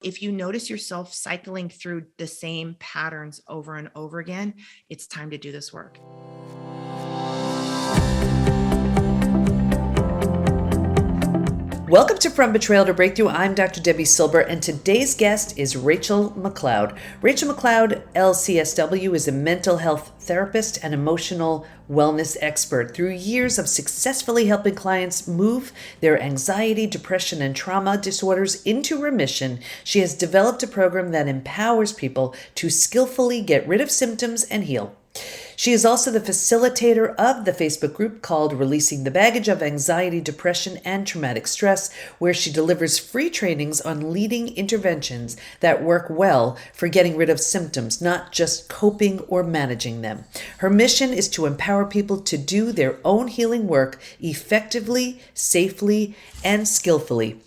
If you notice yourself cycling through the same patterns over and over again, it's time to do this work. Welcome to From Betrayal to Breakthrough. I'm Dr. Debbie Silber, and today's guest is Rachelle McCloud. Rachelle McCloud, LCSW, is a mental health therapist and emotional wellness expert. Through years of successfully helping clients move their anxiety, depression, and trauma disorders into remission, she has developed a program that empowers people to skillfully get rid of symptoms and heal. She is also the facilitator of the Facebook group called Releasing the Baggage of Anxiety, Depression, and Traumatic Stress, where she delivers free trainings on leading interventions that work well for getting rid of symptoms, not just coping or managing them. Her mission is to empower people to do their own healing work effectively, safely, and skillfully.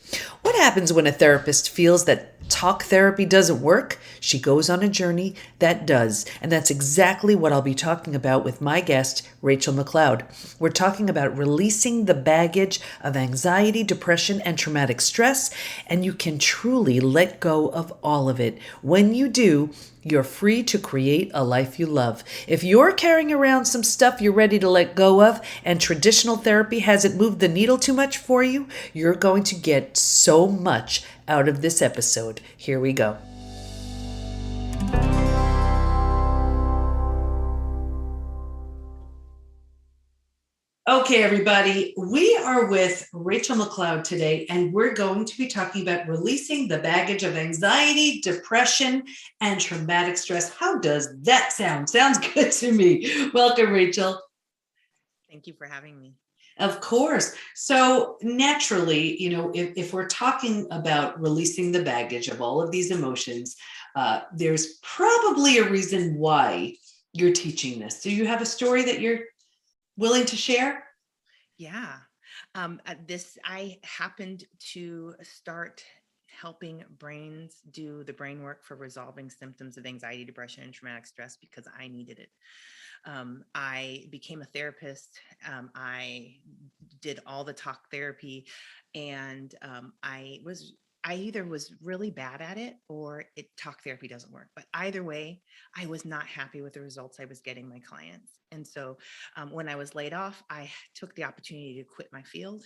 What happens when a therapist feels that talk therapy doesn't work? She goes on a journey that does. And that's exactly what I'll be talking about with my guest, Rachelle McCloud. We're talking about releasing the baggage of anxiety, depression, and traumatic stress, and you can truly let go of all of it. When you do, you're free to create a life you love. If you're carrying around some stuff you're ready to let go of and traditional therapy hasn't moved the needle too much for you, you're going to get so much out of this episode. Here we go. Okay, everybody, we are with Rachelle McCloud today, and we're going to be talking about releasing the baggage of anxiety, depression, and traumatic stress. How does that sound? Sounds good to me. Welcome, Rachelle. Thank you for having me. Of course. So naturally, if we're talking about releasing the baggage of all of these emotions, there's probably a reason why you're teaching this. Do you have a story that you're willing to share? Yeah. I happened to start helping brains do the brain work for resolving symptoms of anxiety, depression, and traumatic stress because I needed it. I became a therapist. I did all the talk therapy, and I either was really bad at it or talk therapy doesn't work. But either way, I was not happy with the results I was getting my clients. And so when I was laid off, I took the opportunity to quit my field.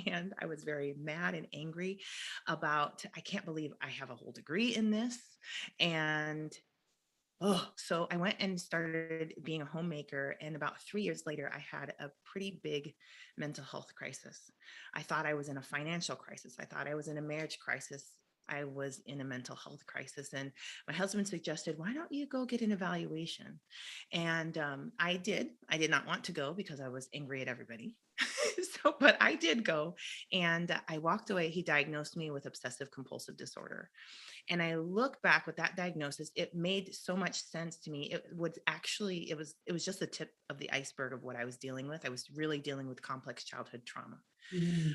And I was very mad and angry about, I can't believe I have a whole degree in this. And so I went and started being a homemaker. And about 3 years later, I had a pretty big mental health crisis. I thought I was in a financial crisis. I thought I was in a marriage crisis. I was in a mental health crisis. And my husband suggested, why don't you go get an evaluation? And I did. I did not want to go because I was angry at everybody. But I did go. And I walked away. He diagnosed me with obsessive compulsive disorder. And I look back with that diagnosis, it made so much sense to me. It was just the tip of the iceberg of what I was dealing with. I was really dealing with complex childhood trauma. Mm.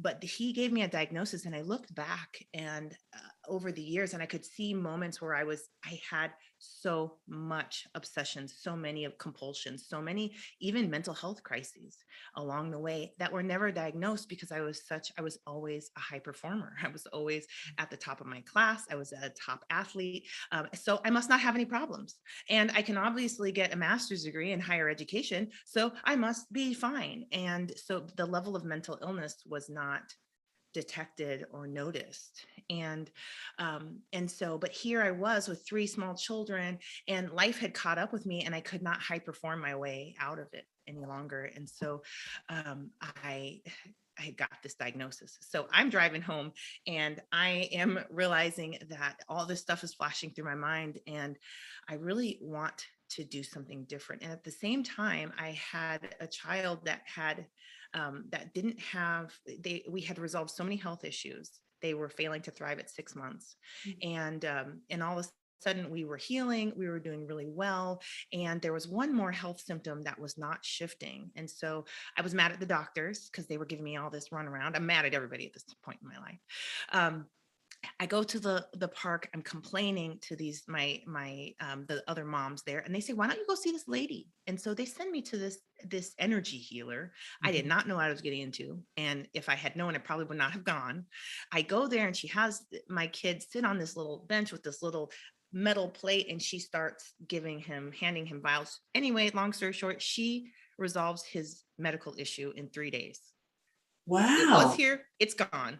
But he gave me a diagnosis, and I looked back and over the years, and I could see moments where I had so much obsession, so many of compulsions, so many even mental health crises along the way that were never diagnosed because I was always a high performer. I was always at the top of my class. I was a top athlete. So I must not have any problems. And I can obviously get a master's degree in higher education. So I must be fine. And so the level of mental illness was not detected or noticed. But here I was with 3 small children, and life had caught up with me, and I could not high perform my way out of it any longer. And so I got this diagnosis. So I'm driving home, and I am realizing that all this stuff is flashing through my mind, and I really want to do something different. And at the same time, I had a child that didn't have, we had resolved so many health issues. They were failing to thrive at 6 months. And all of a sudden we were healing, we were doing really well. And there was one more health symptom that was not shifting. And so I was mad at the doctors because they were giving me all this runaround. I'm mad at everybody at this point in my life. I go to the park. I'm complaining to these the other moms there, and they say, "Why don't you go see this lady?" And so they send me to this energy healer. I did Mhm. not know what I was getting into, and if I had known, I probably would not have gone. I go there, and she has my kid sit on this little bench with this little metal plate, and she starts handing him vials. Anyway, long story short, she resolves his medical issue in 3 days. It was Wow. here, it's gone.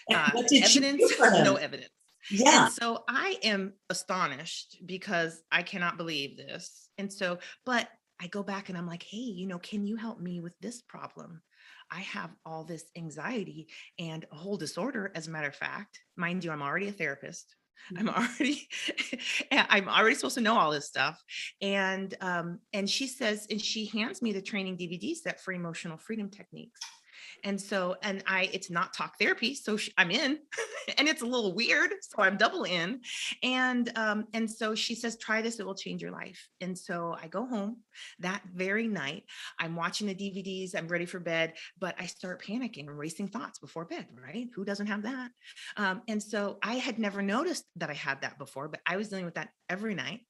And what did she Evidence, do for no him? evidence. And Yeah. so I am astonished because I cannot believe this. And so, but I go back and I'm like, hey, can you help me with this problem? I have all this anxiety and a whole disorder, as a matter of fact. Mind you, I'm already a therapist. I'm Mhm. already I'm already supposed to know all this stuff. And she says, and she hands me the training DVD set for emotional freedom techniques. And so, it's not talk therapy. So I'm in and it's a little weird. So I'm double in. And so she says, try this, it will change your life. And so I go home that very night. I'm watching the DVDs. I'm ready for bed, but I start panicking and racing thoughts before bed, right? Who doesn't have that? And so I had never noticed that I had that before, but I was dealing with that every night.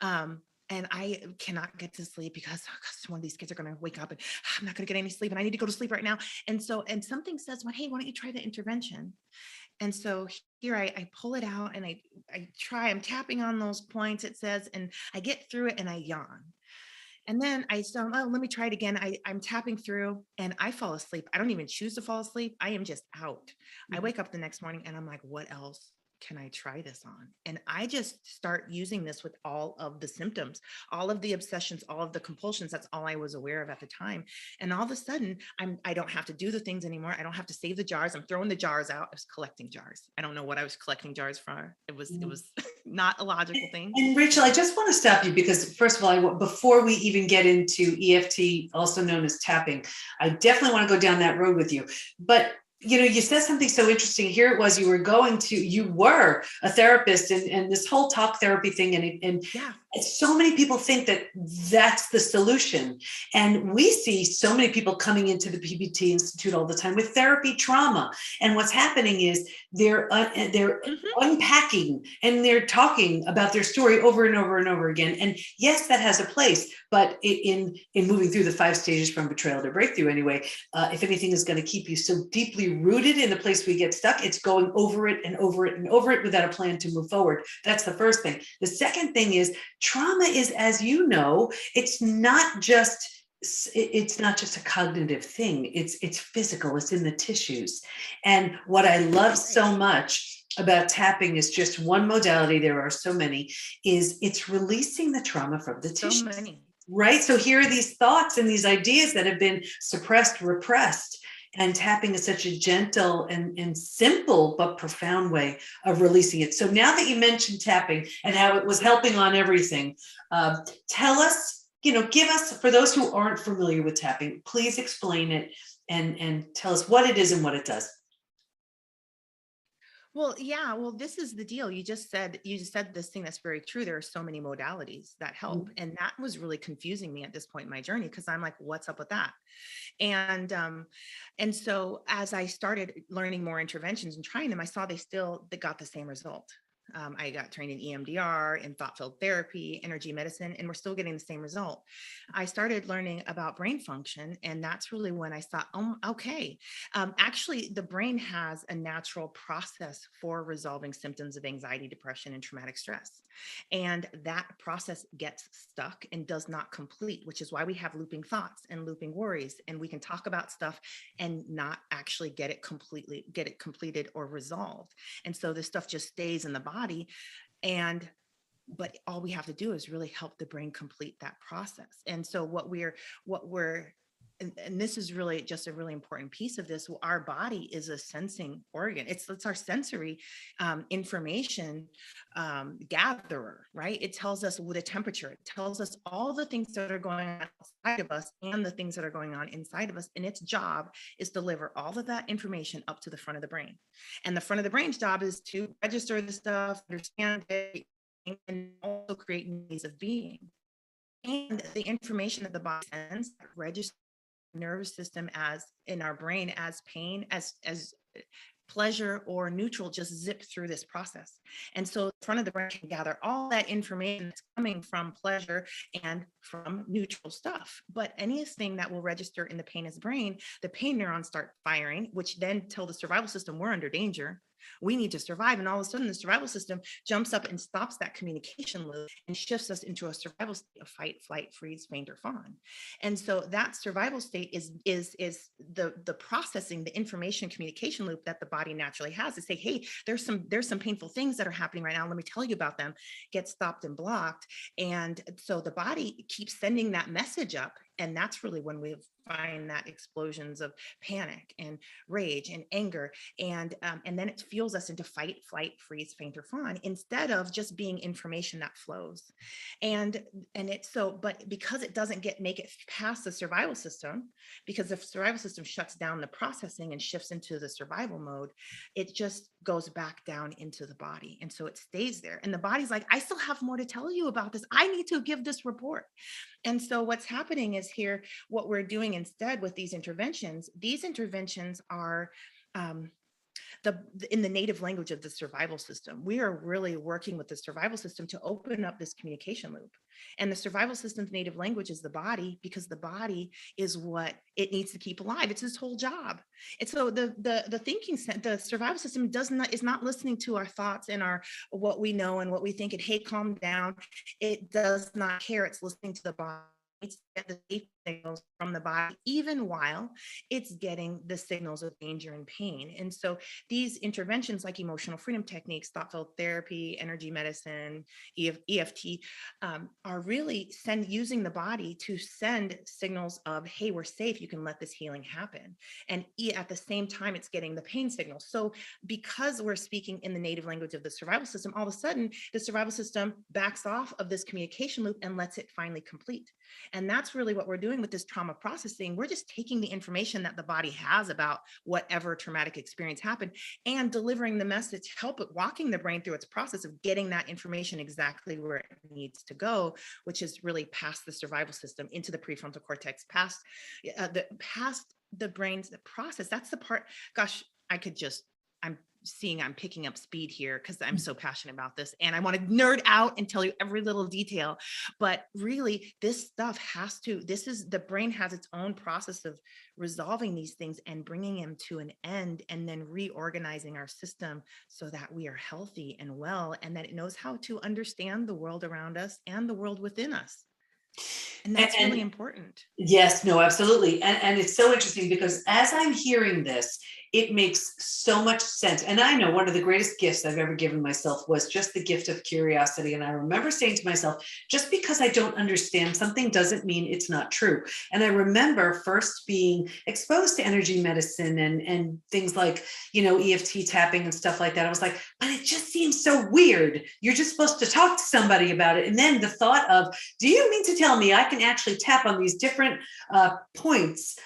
Um, and I cannot get to sleep because one of these kids are going to wake up and I'm not going to get any sleep and I need to go to sleep right now. And so, and something says, well, hey, why don't you try the intervention? And so here I pull it out and I'm tapping on those points it says, and I get through it and I yawn. And then I said, oh, let me try it again. I'm tapping through and I fall asleep. I don't even choose to fall asleep. I am just out. I Mhm. wake up the next morning and I'm like, what else can I try this on? And I just start using this with all of the symptoms, all of the obsessions, all of the compulsions. That's all I was aware of at the time. And all of a sudden, I don't have to do the things anymore. I don't have to save the jars. I'm throwing the jars out. I was collecting jars. I don't know what I was collecting jars for. It was not a logical thing. And Rachel, I just want to stop you because, first of all, before we even get into EFT, also known as tapping, I definitely want to go down that road with you. But you said something so interesting. Here it was, you were a therapist, and this whole talk therapy thing, and Yeah. so many people think that that's the solution. And we see so many people coming into the PBT Institute all the time with therapy trauma. And what's happening is they're Mhm. unpacking and they're talking about their story over and over and over again. And yes, that has a place, but in moving through the 5 stages from betrayal to breakthrough, anyway, if anything is going to keep you so deeply rooted in the place we get stuck, it's going over it and over it and over it without a plan to move forward. That's the first thing. The second thing is trauma is, as you know, it's not just a cognitive thing. It's physical. It's in the tissues. And what I love Right. so much about tapping is just one modality. There are so many. Is it's releasing the trauma from the So tissues. many. Right. So here are these thoughts and these ideas that have been suppressed, repressed. And tapping is such a gentle and simple but profound way of releasing it. So now that you mentioned tapping and how it was helping on everything, tell us, give us, for those who aren't familiar with tapping, please explain it and tell us what it is and what it does. Well, yeah, well, this is the deal. You just said this thing that's very true. There are so many modalities that help. And that was really confusing me at this point in my journey because I'm like, what's up with that? And so as I started learning more interventions and trying them, I saw they got the same result. I got trained in EMDR, in thought field therapy, energy medicine, and we're still getting the same result. I started learning about brain function, and that's really when I thought, oh, okay. Actually, the brain has a natural process for resolving symptoms of anxiety, depression, and traumatic stress. And that process gets stuck and does not complete, which is why we have looping thoughts and looping worries. And we can talk about stuff and not actually get it completed or resolved. And so this stuff just stays in the body. And but all we have to do is really help the brain complete that process. And so what we're and this is really just a really important piece of this. Our body is a sensing organ. It's our sensory information gatherer, right? It tells us the temperature. It tells us all the things that are going on outside of us and the things that are going on inside of us. And its job is to deliver all of that information up to the front of the brain. And the front of the brain's job is to register the stuff, understand it, and also create ways of being. And the information that the body sends registers nervous system as in our brain as pain, as pleasure or neutral just zip through this process. And so the front of the brain can gather all that information that's coming from pleasure and from neutral stuff. But anything that will register in the painless brain, the pain neurons start firing, which then tell the survival system we're under danger. We need to survive. And all of a sudden, the survival system jumps up and stops that communication loop and shifts us into a survival state of fight, flight, freeze, faint, or fawn. And so that survival state is the processing, the information communication loop that the body naturally has to say, hey, there's some painful things that are happening right now. Let me tell you about them. Get stopped and blocked. And so the body keeps sending that message up. And that's really when we find that explosions of panic and rage and anger. And then it fuels us into fight, flight, freeze, faint, or fawn, instead of just being information that flows. And it's so, but because it doesn't make it past the survival system, because the survival system shuts down the processing and shifts into the survival mode, it just goes back down into the body. And so it stays there. And the body's like, I still have more to tell you about this. I need to give this report. And so what's happening is here, what we're doing instead with these interventions are in the native language of the survival system. We are really working with the survival system to open up this communication loop. And the survival system's native language is the body, because the body is what it needs to keep alive. It's its whole job. And so the survival system is not listening to our thoughts and our what we know and what we think, and hey, calm down. It does not care. It's listening to the body. It's get the safe signals from the body, even while it's getting the signals of danger and pain. And so these interventions like emotional freedom techniques, thought field therapy, energy medicine, EFT, are really using the body to send signals of, hey, we're safe. You can let this healing happen. And at the same time, it's getting the pain signals. So because we're speaking in the native language of the survival system, all of a sudden the survival system backs off of this communication loop and lets it finally complete. And that's really what we're doing with this trauma processing. We're just taking the information that the body has about whatever traumatic experience happened and delivering the message, walking the brain through its process of getting that information exactly where it needs to go, which is really past the survival system into the prefrontal cortex, past the brain's process. That's the part, gosh, I'm picking up speed here because I'm so passionate about this and I want to nerd out and tell you every little detail. But really, the brain has its own process of resolving these things and bringing them to an end, and then reorganizing our system so that we are healthy and well, and that it knows how to understand the world around us and the world within us. And that's really important. Yes, no, absolutely. And it's so interesting because as I'm hearing this, it makes so much sense. And I know one of the greatest gifts I've ever given myself was just the gift of curiosity. And I remember saying to myself, just because I don't understand something doesn't mean it's not true. And I remember first being exposed to energy medicine and things like, EFT tapping and stuff like that. I was like, but it just seems so weird. You're just supposed to talk to somebody about it. And then the thought of, do you mean to tell me I can actually tap on these different points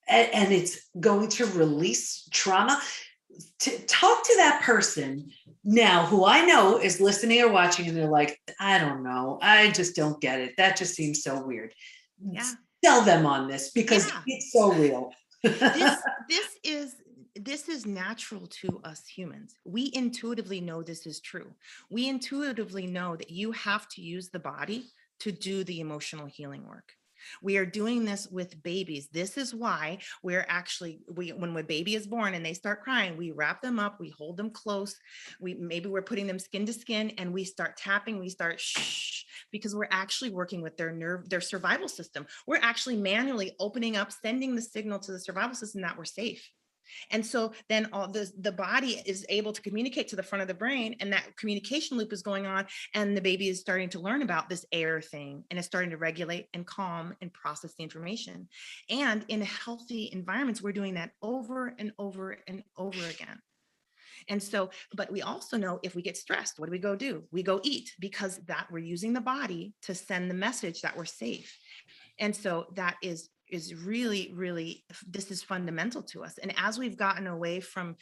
and it's going to release trauma? To talk to that person now who I know is listening or watching and they're like, I don't know, I just don't get it. That just seems so weird. Yeah. Sell them on this because it's so real. This is natural to us humans. We intuitively know this is true. We intuitively know that you have to use the body to do the emotional healing work. We are doing this with babies. This is why when a baby is born and they start crying, we wrap them up, we hold them close. Maybe we're putting them skin to skin and we start tapping, we start shh, because we're actually working with their survival system. We're actually manually opening up, sending the signal to the survival system that we're safe. And so then the body is able to communicate to the front of the brain, and that communication loop is going on, and the baby is starting to learn about this air thing, and it's starting to regulate and calm and process the information. And in healthy environments, we're doing that over and over and over again. And so, but we also know if we get stressed, what do we go do? We go eat, because that we're using the body to send the message that we're safe. And so that is really, really, this is fundamental to us. And as we've gotten away from,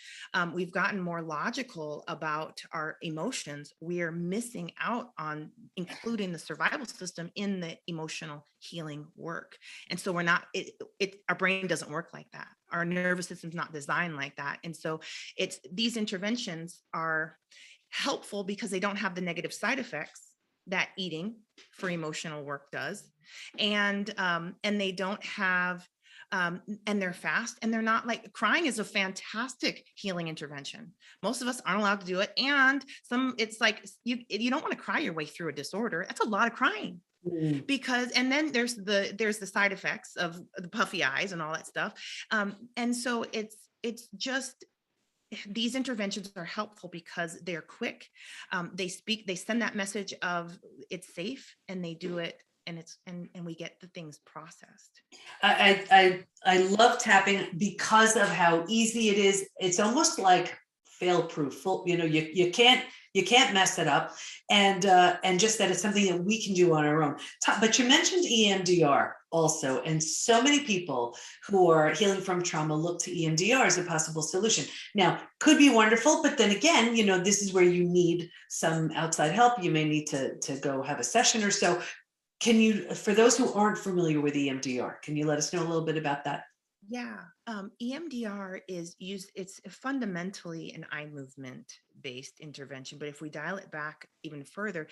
we've gotten more logical about our emotions, we are missing out on including the survival system in the emotional healing work. And so our brain doesn't work like that. our nervous system's not designed like that. And so these interventions are helpful because they don't have the negative side effects that eating for emotional work does. And they don't have and they're fast, and they're not like crying is a fantastic healing intervention. Most of us aren't allowed to do it. And it's like you don't want to cry your way through a disorder. That's a lot of crying. Mm. Because and then there's the side effects of the puffy eyes and all that stuff. And so it's just these interventions are helpful because they're quick. They send that message of it's safe, and they do it, and we get the things processed. I love tapping because of how easy it is. It's almost like fail proof. You can't mess it up, and just that it's something that we can do on our own. But you mentioned EMDR also, and so many people who are healing from trauma look to EMDR as a possible solution. Now, could be wonderful, but then again, this is where you need some outside help. You may need to go have a session or so. Can you, for those who aren't familiar with EMDR, can you let us know a little bit about that? Yeah, EMDR it's fundamentally an eye movement based intervention. But if we dial it back even further,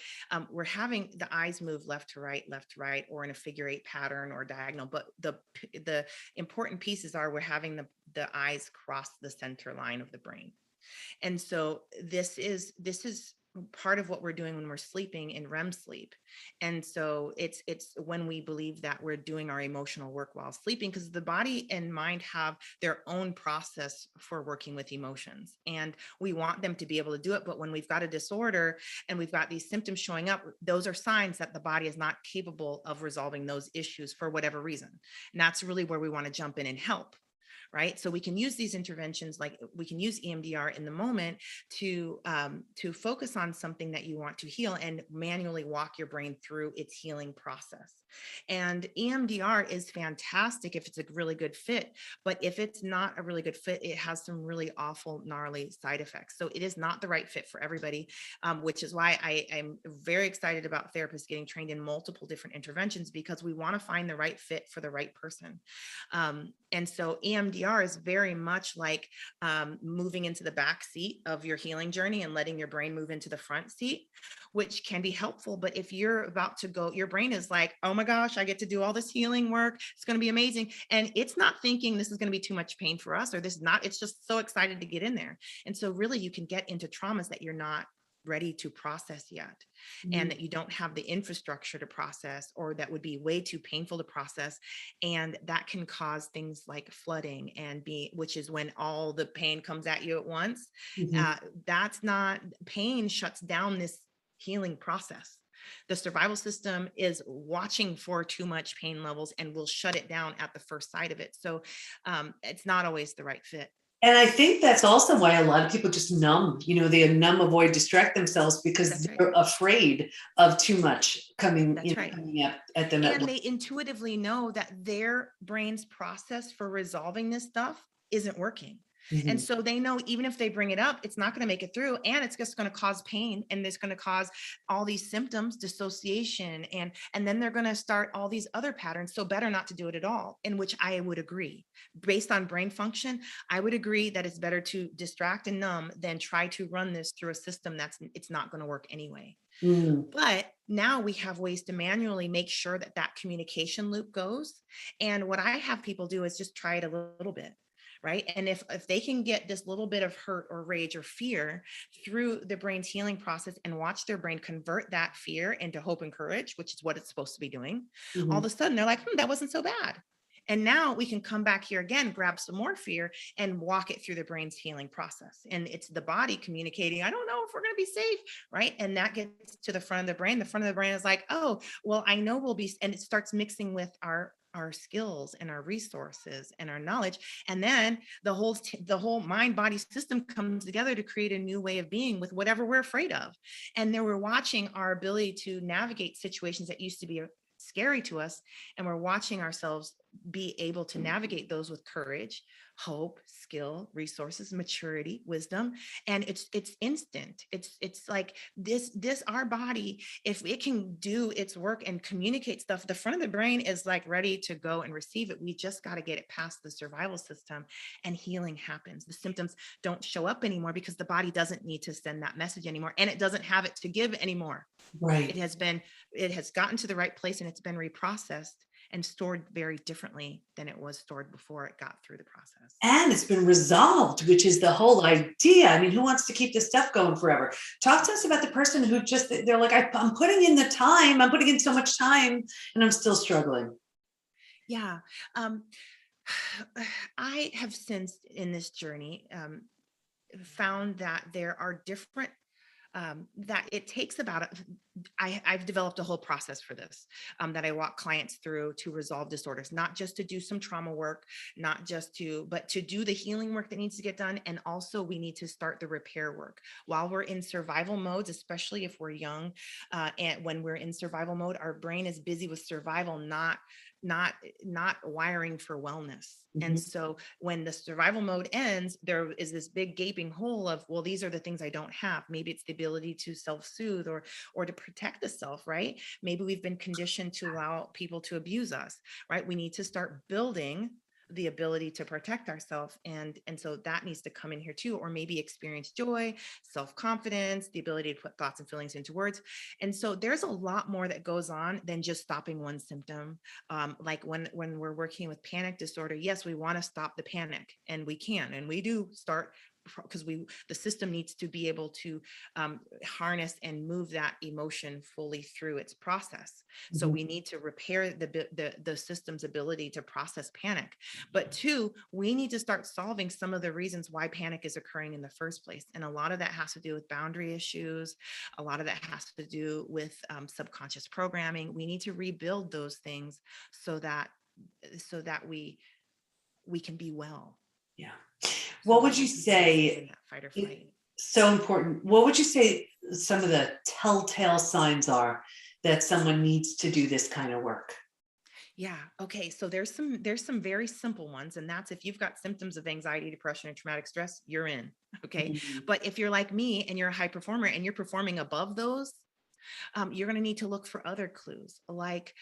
we're having the eyes move left to right, or in a figure eight pattern or diagonal. But the important pieces are we're having the eyes cross the center line of the brain. And so this is part of what we're doing when we're sleeping in REM sleep. And so it's when we believe that we're doing our emotional work while sleeping, because the body and mind have their own process for working with emotions, and we want them to be able to do it. But when we've got a disorder and we've got these symptoms showing up, those are signs that the body is not capable of resolving those issues for whatever reason. And that's really where we want to jump in and help. Right. So we can use these interventions, like we can use EMDR in the moment to focus on something that you want to heal and manually walk your brain through its healing process. And EMDR is fantastic if it's a really good fit. But if it's not a really good fit, it has some really awful, gnarly side effects. So it is not the right fit for everybody, which is why I'm very excited about therapists getting trained in multiple different interventions, because we want to find the right fit for the right person. And so EMDR is very much like moving into the back seat of your healing journey and letting your brain move into the front seat, which can be helpful. But if you're about to go, your brain is like, oh my gosh, I get to do all this healing work. It's going to be amazing. And it's not thinking this is going to be too much pain for us, or this is not, it's just so excited to get in there. And so really you can get into traumas that you're not ready to process yet, and that you don't have the infrastructure to process, or that would be way too painful to process. And that can cause things like flooding which is when all the pain comes at you at once. Mhm. That's not pain shuts down this healing process. The survival system is watching for too much pain levels and will shut it down at the first sight of it. So it's not always the right fit. And I think that's also why a lot of people just numb, they numb, avoid, distract themselves because That's right. they're afraid of too much coming, That's right. coming at them at And once. they intuitively know that their brain's process for resolving this stuff isn't working. And Mhm. so they know even if they bring it up, it's not going to make it through, and it's just going to cause pain, and it's going to cause all these symptoms, dissociation, and then they're going to start all these other patterns. So better not to do it at all, in which I would agree. Based on brain function, I would agree that it's better to distract and numb than try to run this through a system it's not going to work anyway. Mm. But now we have ways to manually make sure that that communication loop goes. And what I have people do is just try it a little bit. Right. And if they can get this little bit of hurt or rage or fear through the brain's healing process, and watch their brain convert that fear into hope and courage, which is what it's supposed to be doing, all of Mhm. a sudden they're like, that wasn't so bad. And now we can come back here again, grab some more fear, and walk it through the brain's healing process. And it's the body communicating, I don't know if we're going to be safe. Right. And that gets to the front of the brain. The front of the brain is like, oh, well, I know we'll be, and it starts mixing with our skills and our resources and our knowledge. And then the whole mind body system comes together to create a new way of being with whatever we're afraid of. And then we're watching our ability to navigate situations that used to be scary to us. And we're watching ourselves be able to navigate those with courage, hope, skill, resources, maturity, wisdom. And it's instant. It's like this our body, if it can do its work and communicate stuff, the front of the brain is like ready to go and receive it. We just got to get it past the survival system, and healing happens. The symptoms don't show up anymore because the body doesn't need to send that message anymore, and it doesn't have it to give anymore. Right. It has gotten to the right place, and it's been reprocessed and stored very differently than it was stored before it got through the process. And it's been resolved, which is the whole idea. I mean, who wants to keep this stuff going forever? Talk to us about the person who just, they're like, I'm putting in the time, I'm putting in so much time, and I'm still struggling. Yeah. Um, I have since in this journey found that there are different that it takes about I've developed a whole process for this that I walk clients through to resolve disorders, not just to do some trauma work, not just to, but to do the healing work that needs to get done. And also we need to start the repair work while we're in survival modes, especially if we're young. And when we're in survival mode, our brain is busy with survival, not wiring for wellness. And so when the survival mode ends, there is this big gaping hole of, well, these are the things I don't have. Maybe it's the ability to self-soothe or to protect the self, right? Maybe we've been conditioned to allow people to abuse us, right? We need to start building the ability to protect ourselves. And so that needs to come in here too, or maybe experience joy, self-confidence, the ability to put thoughts and feelings into words. And so there's a lot more that goes on than just stopping one symptom. Like when we're working with panic disorder, yes, we want to stop the panic, and we can, and we do start, because the system needs to be able to harness and move that emotion fully through its process. So we need to repair the system's ability to process panic. But two, we need to start solving some of the reasons why panic is occurring in the first place. And a lot of that has to do with boundary issues. A lot of that has to do with subconscious programming. We need to rebuild those things so that we can be well. Yeah. So What would you in say? that fight or flight. So important. What would you say some of the telltale signs are that someone needs to do this kind of work? Yeah. Okay. So there's some very simple ones, and that's if you've got symptoms of anxiety, depression, and traumatic stress, you're in. Okay. But if you're like me and you're a high performer and you're performing above those, you're going to need to look for other clues, like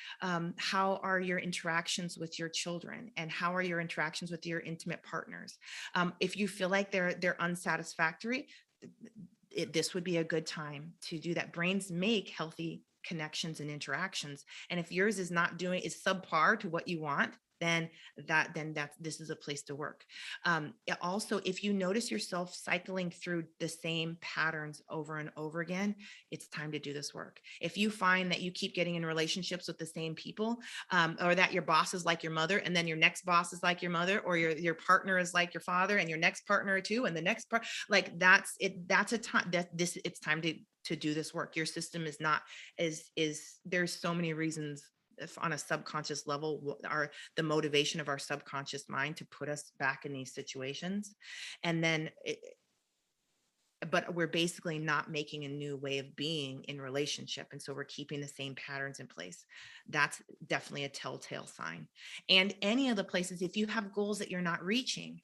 how are your interactions with your children, and how are your interactions with your intimate partners. If you feel like they're unsatisfactory, this would be a good time to do that. Brains make healthy connections and interactions, and if yours is subpar to what you want, then this is a place to work. Also, if you notice yourself cycling through the same patterns over and over again, it's time to do this work. If you find that you keep getting in relationships with the same people, or that your boss is like your mother, and then your next boss is like your mother, or your partner is like your father, and your next partner too, and the next part, like that's it. That's a time that it's time to do this work. Your system is not there's so many reasons, if on a subconscious level, are the motivation of our subconscious mind to put us back in these situations. And then but we're basically not making a new way of being in relationship, and so we're keeping the same patterns in place. That's definitely a telltale sign. And any of the places, if you have goals that you're not reaching,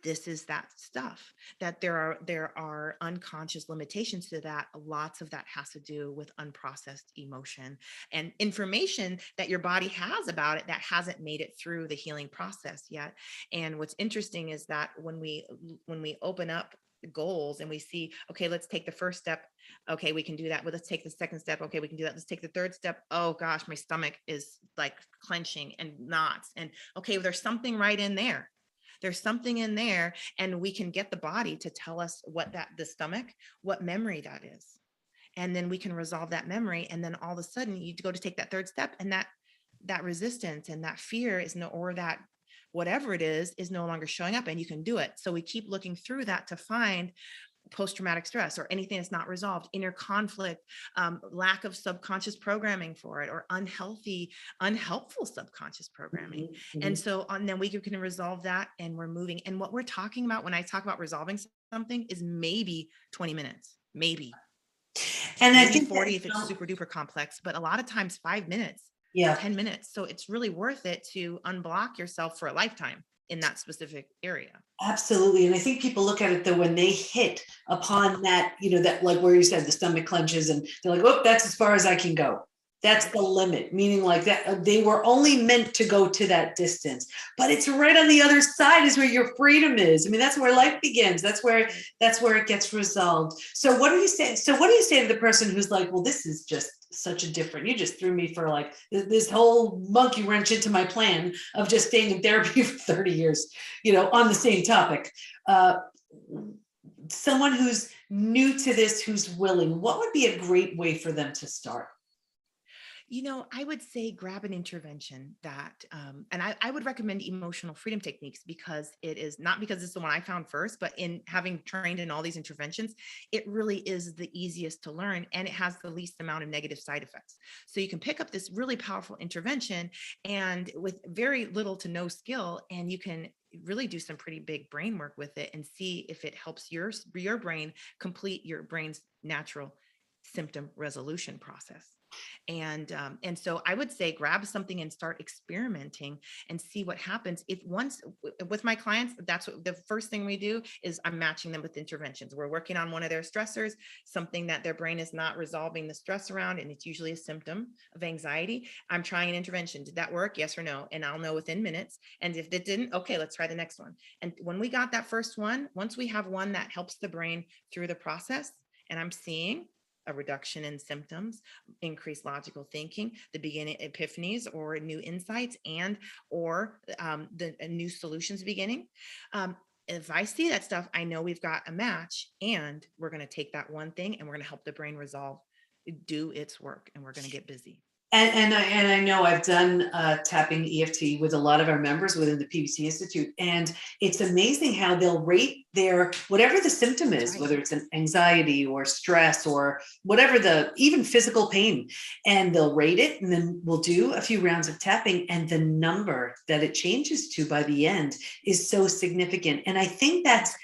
this is that stuff, that there are unconscious limitations to that. Lots of that has to do with unprocessed emotion and information that your body has about it that hasn't made it through the healing process yet. And what's interesting is that when we open up goals and we see, okay, let's take the first step, okay, we can do that, but let's take the second step, okay, we can do that, let's take the third step, oh gosh, my stomach is like clenching and knots, and okay, there's something right in there. There's something in there, and we can get the body to tell us the stomach, what memory that is. And then we can resolve that memory. And then all of a sudden you go to take that third step, and that resistance and that fear or that whatever it is no longer showing up, and you can do it. So we keep looking through that to find post-traumatic stress or anything that's not resolved, inner conflict, lack of subconscious programming for it, or unhelpful subconscious programming. And so then we can resolve that, and we're moving. And what we're talking about when I talk about resolving something is maybe 20 minutes, maybe. And I maybe think 40 that, if it's super duper complex, but a lot of times 5 minutes, yeah, 10 minutes. So it's really worth it to unblock yourself for a lifetime in that specific area. absolutely. And I think people look at it though, when they hit upon that, that like where you said the stomach clenches and they're like, oh, that's as far as I can go. That's Right. the limit, meaning like that they were only meant to go to that distance, but it's right on the other side is where your freedom is. I mean, that's where life begins. That's where it gets resolved. So what do you say? So what do you say to the person who's like, well, this is just such a different, you just threw me for like this whole monkey wrench into my plan of just staying in therapy for 30 years, on the same topic. Someone who's new to this, who's willing, what would be a great way for them to start? I would say grab an intervention that, and I would recommend emotional freedom techniques because it is not because it's the one I found first, but in having trained in all these interventions, it really is the easiest to learn and it has the least amount of negative side effects. So you can pick up this really powerful intervention and with very little to no skill, and you can really do some pretty big brain work with it and see if it helps your brain complete your brain's natural symptom resolution process. And so I would say grab something and start experimenting and see what happens. If once with my clients, that's what the first thing we do is I'm matching them with interventions. We're working on one of their stressors, something that their brain is not resolving the stress around, and it's usually a symptom of anxiety. I'm trying an intervention. Did that work? Yes or no? And I'll know within minutes. And if it didn't, okay, let's try the next one. And when we got that first one, once we have one that helps the brain through the process, and I'm seeing a reduction in symptoms, increased logical thinking, the beginning epiphanies or new insights, and or the new solutions beginning. If I see that stuff, I know we've got a match, and we're going to take that one thing and we're going to help the brain do its work, and we're going to get busy. And I know I've done tapping EFT with a lot of our members within the PBT Institute, and it's amazing how they'll rate their whatever the symptom is, whether it's an anxiety or stress or whatever even physical pain, and they'll rate it, and then we'll do a few rounds of tapping, and the number that it changes to by the end is so significant. And I think that's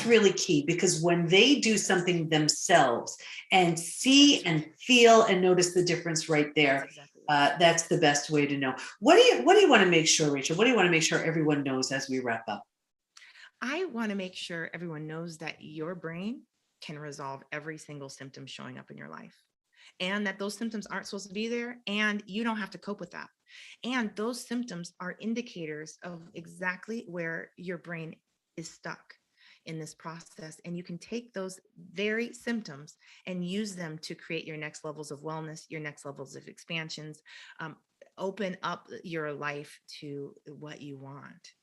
really key, because when they do something themselves and see and feel and notice the difference right there, that's the best way to know. What do you want to make sure, Rachel? What do you want to make sure everyone knows as we wrap up? I want to make sure everyone knows that your brain can resolve every single symptom showing up in your life, and that those symptoms aren't supposed to be there, and you don't have to cope with that. And those symptoms are indicators of exactly where your brain is stuck in this process. And you can take those very symptoms and use them to create your next levels of wellness, your next levels of expansions, open up your life to what you want.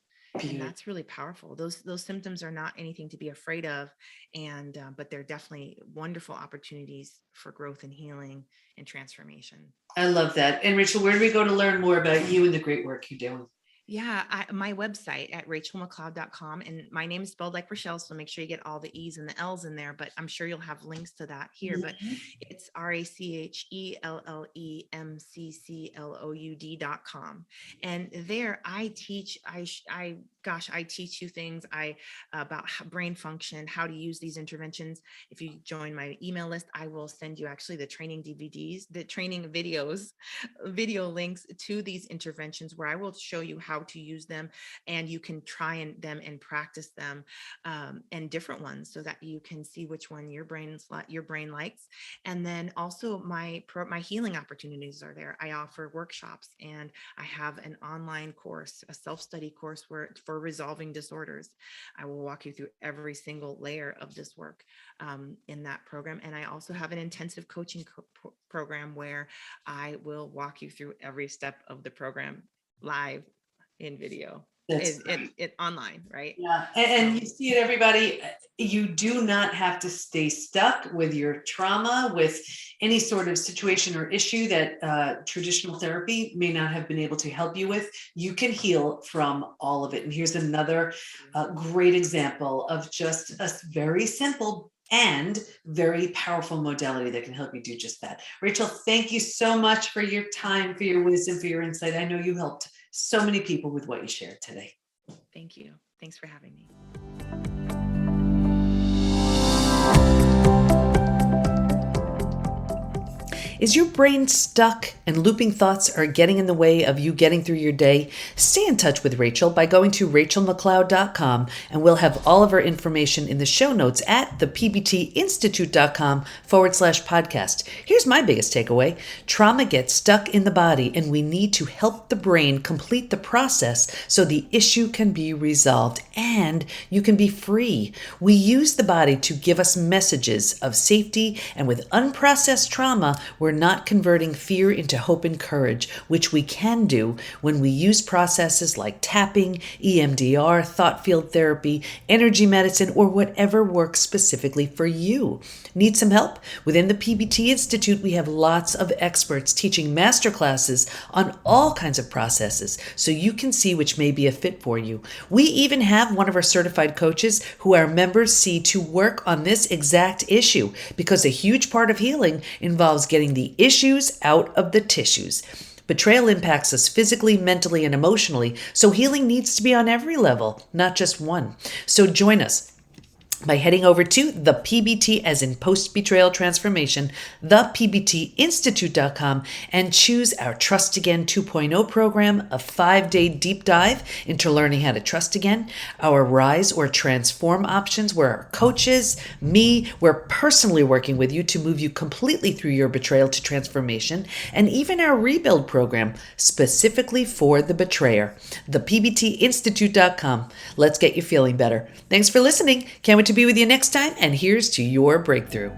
And that's really powerful. Those symptoms are not anything to be afraid of, and but they're definitely wonderful opportunities for growth and healing and transformation. I love that. And Rachel, where do we go to learn more about you and the great work you're doing? Yeah, my website at rachelmccloud.com, and my name is spelled like Rachelle, so make sure you get all the E's and the L's in there, but I'm sure you'll have links to that here. But it's RACHELLEMCCLOUD.com. And there I teach, I teach you things about brain function, how to use these interventions. If you join my email list, I will send you actually the training DVDs, the training videos, video links to these interventions, where I will show you how to use them, and you can try them and practice them, and different ones, so that you can see which one your brain likes. And then also my healing opportunities are there. I offer workshops, and I have an online course, a self-study course for resolving disorders. I will walk you through every single layer of this work in that program. And I also have an intensive coaching program where I will walk you through every step of the program live in video. It online, right? Yeah. And you see it, everybody. You do not have to stay stuck with your trauma, with any sort of situation or issue that traditional therapy may not have been able to help you with. You can heal from all of it. And here's another great example of just a very simple and very powerful modality that can help you do just that. Rachel, thank you so much for your time, for your wisdom, for your insight. I know you helped so many people with what you shared today. Thank you. Thanks for having me. Is your brain stuck and looping thoughts are getting in the way of you getting through your day? Stay in touch with Rachel by going to rachelmccloud.com, and we'll have all of her information in the show notes at thepbtinstitute.com/podcast. Here's my biggest takeaway. Trauma gets stuck in the body, and we need to help the brain complete the process so the issue can be resolved and you can be free. We use the body to give us messages of safety, and with unprocessed trauma, we're not converting fear into hope and courage, which we can do when we use processes like tapping, EMDR, thought field therapy, energy medicine, or whatever works specifically for you. Need some help? Within the PBT Institute, we have lots of experts teaching masterclasses on all kinds of processes so you can see which may be a fit for you. We even have one of our certified coaches who our members see to work on this exact issue, because a huge part of healing involves getting the issues out of the tissues. Betrayal impacts us physically, mentally, and emotionally, so healing needs to be on every level, not just one. So join us by heading over to the PBT, as in post-betrayal transformation, thepbtinstitute.com, and choose our Trust Again 2.0 program, a 5-day deep dive into learning how to trust again, our Rise or Transform options, where our coaches, we're personally working with you to move you completely through your betrayal to transformation, and even our Rebuild program, specifically for the betrayer, thepbtinstitute.com. Let's get you feeling better. Thanks for listening. Can't wait to be with you next time, and here's to your breakthrough.